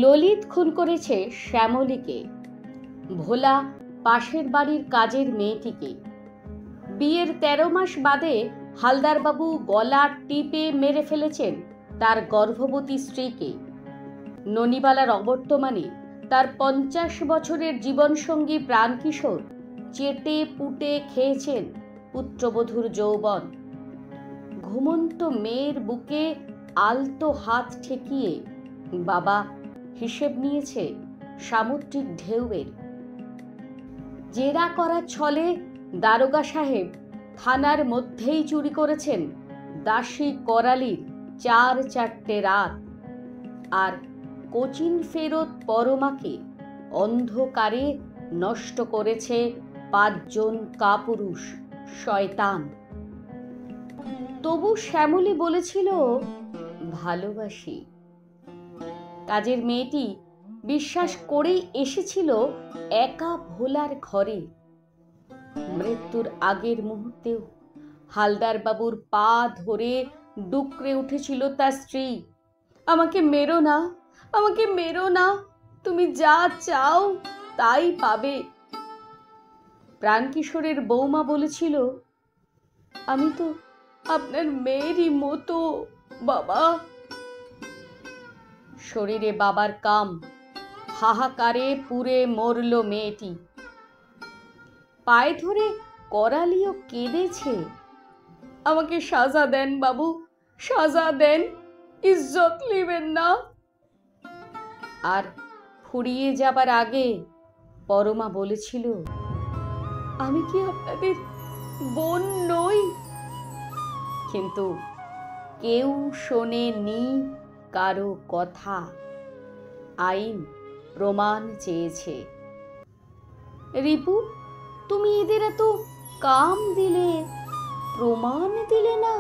ললিত খুন করেছে শ্যামলীকে, ভোলা পাশের বাড়ির কাজের মেয়েটিকে। বিয়ের 13 মাস বাদে হালদারবাবু গলা টিপে মেরে ফেলেছেন তার গর্ভবতী স্ত্রীকে। ননিবালার অবর্তমানে তার 50 বছরের জীবনসঙ্গী প্রাণকিশোর চেটে পুটে খেয়েছেন পুত্রবধূর যৌবন। ঘুমন্ত মেয়ের বুকে আলতো হাত ঠেকিয়ে বাবা হিসেব নিয়েছে সামুদ্রিক ঢেউয়ের। জেরা করার ছলে দারোগা সাহেব থানার মধ্যেই চুরি করেছেন দাসী করালির 4 রাত, আর কোচিন ফেরত পরমাকে অন্ধকারে নষ্ট করেছে 5 জন কাপুরুষ শয়তান। তবু শ্যামলী বলেছিল ভালোবাসি। কাজের মেয়েটি বিশ্বাস করেই এসেছিল একা ভোলার ঘরে। মৃত্যুর আগের মুহূর্তেও হালদার বাবুর পা ধরে ডুকরে উঠেছিল তার স্ত্রী, আমাকে মেরো না, আমাকে মেরো না, তুমি যা চাও তাই পাবে। প্রাণকিশোরের বৌমা বলেছিল, আমি তো আপনার মেয়েরই মতো বাবা। শরীরে বাবার কাম, হাহাকারে পুড়ে মরল মেয়েটি। পায়ে ধরে করালিও কেঁদেছে, আমাকে সাজা দেন বাবু, সাজা দেন, ইজ্জত নেবেন না। আর ফুরিয়ে যাবার আগে পরমা বলেছিল, আমি কি আপনাদের বোন নই? কিন্তু কেউ শোনেনি কারো কথা। আইন প্রমাণ চেয়েছে। রিপু, তুমি এদের এত কাম দিলে, প্রমাণ দিলে না।